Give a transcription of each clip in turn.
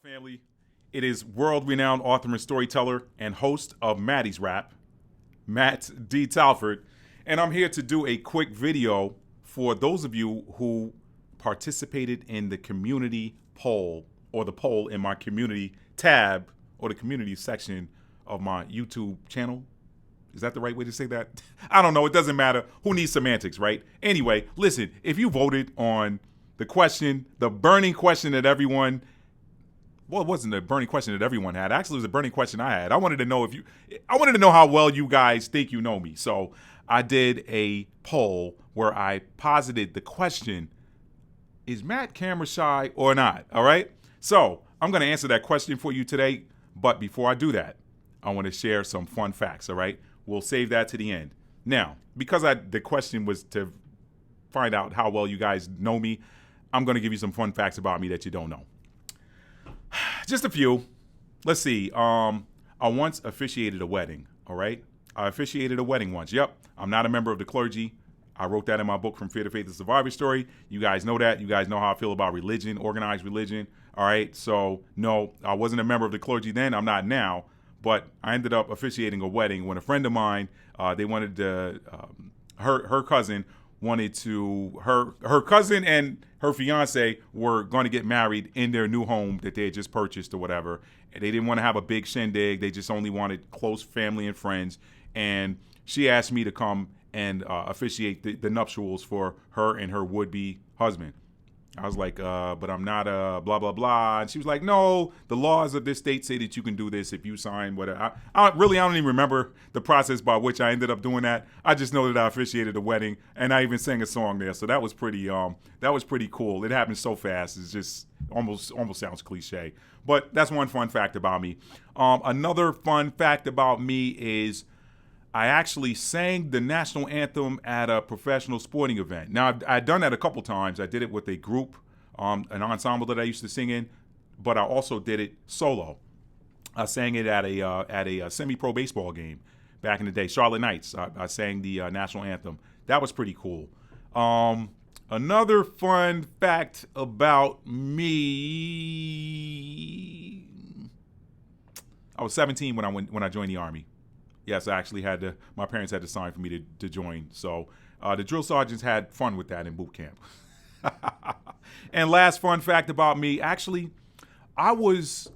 Family, it is world-renowned author and storyteller and host of Maddie's Rap, Matt D. Talford, and I'm here to do a quick video for those of you who participated in the community poll or the poll in my community tab or the community section of my YouTube channel. Is that the right way to say that? I don't know. It doesn't matter. Who needs semantics, right? Anyway, listen, if you voted on the question, the burning question that everyone, well, it wasn't a burning question that everyone had. Actually, it was a burning question I had. I wanted to know how well you guys think you know me. So I did a poll where I posited the question, is Matt camera shy or not? All right. So I'm going to answer that question for you today. But before I do that, I want to share some fun facts. All right. We'll save that to the end. Now, because the question was to find out how well you guys know me, I'm going to give you some fun facts about me that you don't know. Just a few. Let's see. I once officiated a wedding. All right. I officiated a wedding once. Yep. I'm not a member of the clergy. I wrote that in my book, From Fear to Faith, The Survivor Story. You guys know that. You guys know how I feel about religion, organized religion. All right. So, no, I wasn't a member of the clergy then. I'm not now. But I ended up officiating a wedding when a friend of mine, they wanted to, her cousin wanted to, her cousin and her fiance were going to get married in their new home that they had just purchased or whatever. And they didn't want to have a big shindig. They just only wanted close family and friends. And she asked me to come and officiate the nuptials for her and her would-be husband. I was like, but I'm not a blah, blah, blah. And she was like, no, the laws of this state say that you can do this if you sign whatever. I don't even remember the process by which I ended up doing that. I just know that I officiated a wedding and I even sang a song there. So that was pretty cool. It happened so fast. It's just almost sounds cliche. But that's one fun fact about me. Another fun fact about me is I actually sang the national anthem at a professional sporting event. Now, I'd done that a couple times. I did it with a group, an ensemble that I used to sing in, but I also did it solo. I sang it at a semi-pro baseball game back in the day, Charlotte Knights. I sang the national anthem. That was pretty cool. Another fun fact about me, I was 17 when I joined the Army. Yes, I actually my parents had to sign for me to join. So the drill sergeants had fun with that in boot camp. And last fun fact about me, actually, I was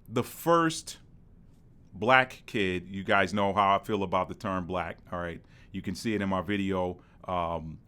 the first black kid. You guys know how I feel about the term black. All right. You can see it in my video.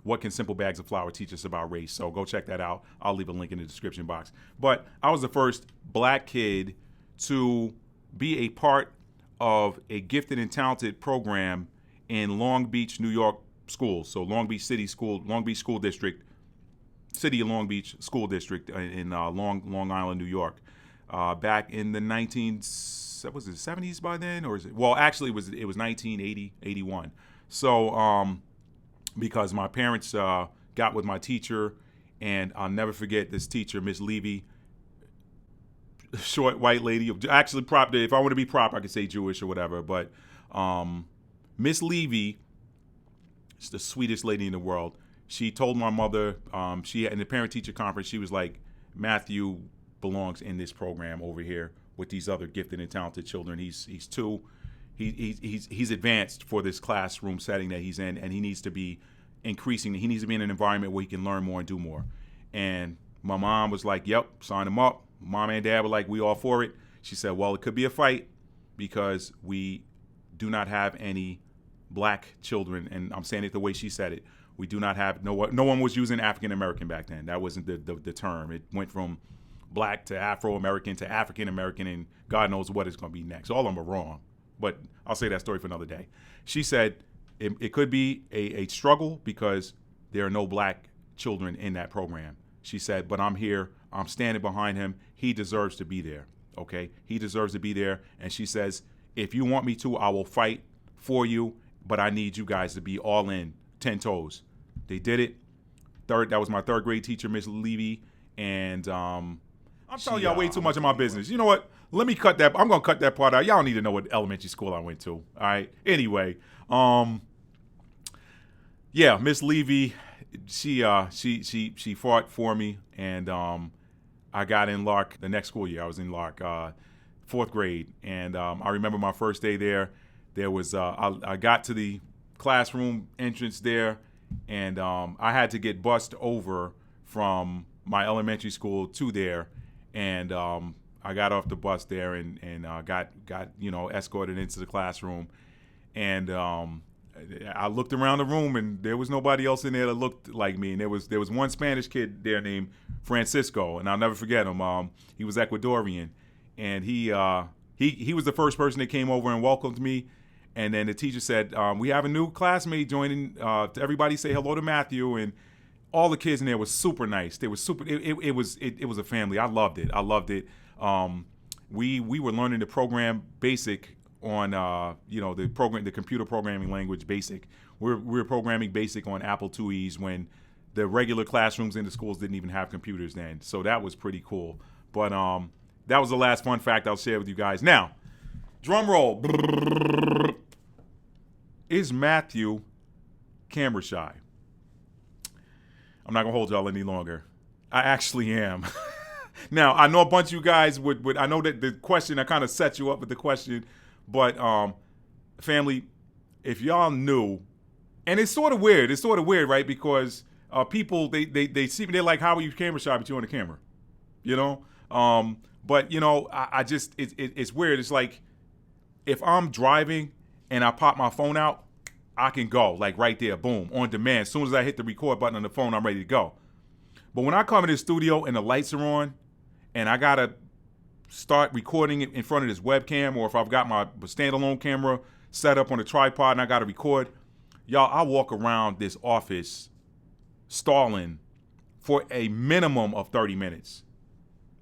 What can simple bags of flour teach us about race? So go check that out. I'll leave a link in the description box. But I was the first black kid to be a part of a gifted and talented program in Long Beach, New York schools. So Long Beach School District, City of Long Beach School District in Long Island, New York. Back in the 70s by then, or is it? Well, actually, it was 1980, 81. So because my parents got with my teacher, and I'll never forget this teacher, Miss Levy. Short white lady, actually if I want to be proper, I could say Jewish or whatever, but Miss Levy is the sweetest lady in the world. She told my mother, in the parent-teacher conference, she was like, Matthew belongs in this program over here with these other gifted and talented children. He's advanced for this classroom setting that he's in, and he needs to be increasing. He needs to be in an environment where he can learn more and do more. And my mom was like, yep, sign him up. Mom and dad were like, we all for it. She said, well, it could be a fight because we do not have any black children. And I'm saying it the way she said it. We do not have, no one was using African-American back then. That wasn't the term. It went from black to Afro-American to African-American, and God knows what it's going to be next. All of them are wrong, but I'll say that story for another day. She said it could be a struggle because there are no black children in that program. She said, but I'm here. I'm standing behind him. He deserves to be there, okay? He deserves to be there. And she says, if you want me to, I will fight for you, but I need you guys to be all in, 10 toes. They did it. That was my third grade teacher, Miss Levy. And I'm telling y'all way too much of my business. You know what? Let me cut that. I'm going to cut that part out. Y'all don't need to know what elementary school I went to, all right? Anyway, yeah, Miss Levy, she fought for me, and I got in Lark the next school year. I was in Lark, fourth grade. And I remember my first day there. There was, I got to the classroom entrance there, and I had to get bussed over from my elementary school to there. And I got off the bus there and got escorted into the classroom. And I looked around the room, and there was nobody else in there that looked like me. And there was one Spanish kid there named Francisco, and I'll never forget him. He was Ecuadorian, and he was the first person that came over and welcomed me. And then the teacher said, "We have a new classmate joining. Everybody say hello to Matthew." And all the kids in there were super nice. They were super. It was a family. I loved it. We were learning the program BASIC on the computer programming language BASIC. We were programming BASIC on Apple IIe's when the regular classrooms in the schools didn't even have computers then. So that was pretty cool. But that was the last fun fact I'll share with you guys. Now, drum roll. Is Matthew camera shy? I'm not gonna hold y'all any longer. I actually am. Now, I know a bunch of you guys would I know that the question, I kind of set you up with the question, but family, if y'all knew, and it's sort of weird, right? Because people, they see me, they're like, how are you camera shy, but you're on the camera, But, I just, it's weird. It's like, if I'm driving and I pop my phone out, I can go, like right there, boom, on demand. As soon as I hit the record button on the phone, I'm ready to go. But when I come in the studio and the lights are on, and I got to start recording it in front of this webcam, or if I've got my standalone camera set up on a tripod and I got to record, y'all, I walk around this office stalling for a minimum of 30 minutes.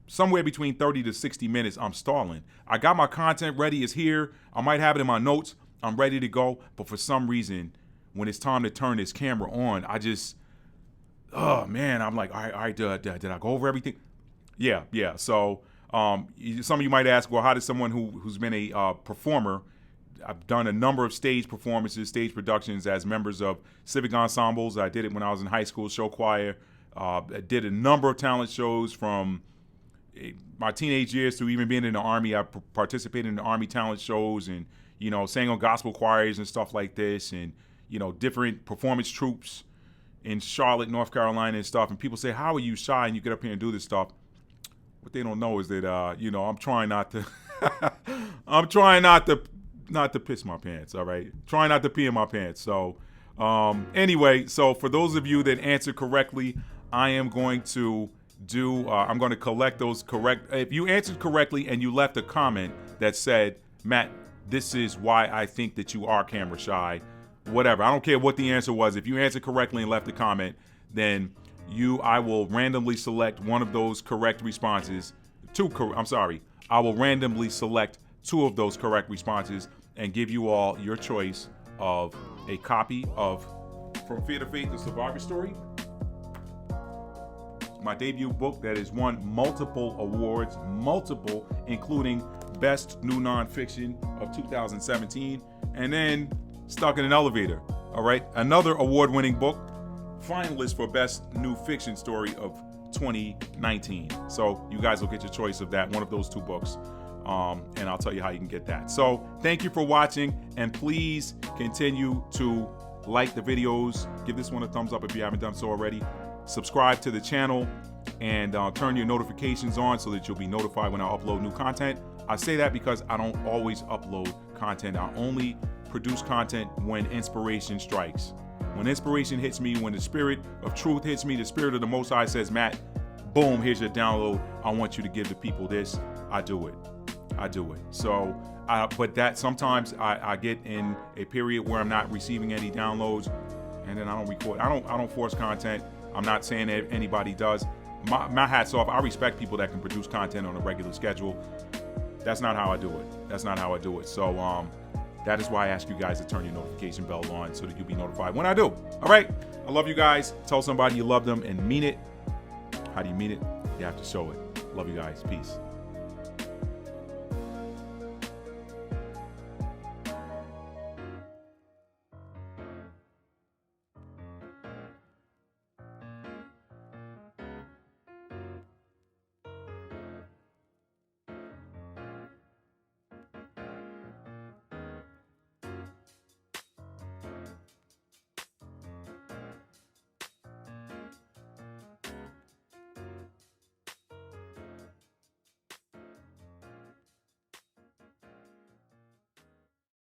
Somewhere between 30 to 60 minutes, I'm stalling. I got my content ready. It's here. I might have it in my notes. I'm ready to go. But for some reason, when it's time to turn this camera on, I just, oh, man, I'm like, all right, did I go over everything? Yeah. So some of you might ask, well, how does someone who's been a performer, I've done a number of stage performances, stage productions as members of civic ensembles. I did it when I was in high school, show choir. I did a number of talent shows from my teenage years to even being in the Army. I participated in the Army talent shows and, sang on gospel choirs and stuff like this, and, different performance troupes in Charlotte, North Carolina and stuff. And people say, how are you shy and you get up here and do this stuff? What they don't know is that, I'm trying not to, not to piss my pants, all right? Trying not to pee in my pants. So anyway, so for those of you that answered correctly, I am going to I'm going to collect those correct. If you answered correctly and you left a comment that said, Matt, this is why I think that you are camera shy, whatever. I don't care what the answer was. If you answered correctly and left a comment, then I will randomly select one of those correct responses. I will randomly select 2 of those correct responses and give you all your choice of a copy of From Fear to Faith, The Survivor Story, my debut book that has won multiple awards, including Best New Nonfiction of 2017, and then Stuck in an Elevator, all right? Another award-winning book, finalist for Best New Fiction Story of 2019. So you guys will get your choice of that, one of those 2 books, and I'll tell you how you can get that. So thank you for watching, and please continue to like the videos. Give this one a thumbs up if you haven't done so already. Subscribe to the channel and turn your notifications on so that you'll be notified when I upload new content. I say that because I don't always upload content. I only produce content when inspiration strikes. When inspiration hits me, when the spirit of truth hits me, the spirit of the Most High says, Matt, boom, here's your download. I want you to give the people this. I do it. So, but that sometimes I get in a period where I'm not receiving any downloads, and then I don't record. I don't force content. I'm not saying that anybody does. My hat's off. I respect people that can produce content on a regular schedule. That's not how I do it. So that is why I ask you guys to turn your notification bell on so that you'll be notified when I do. All right. I love you guys. Tell somebody you love them and mean it. How do you mean it? You have to show it. Love you guys. Peace.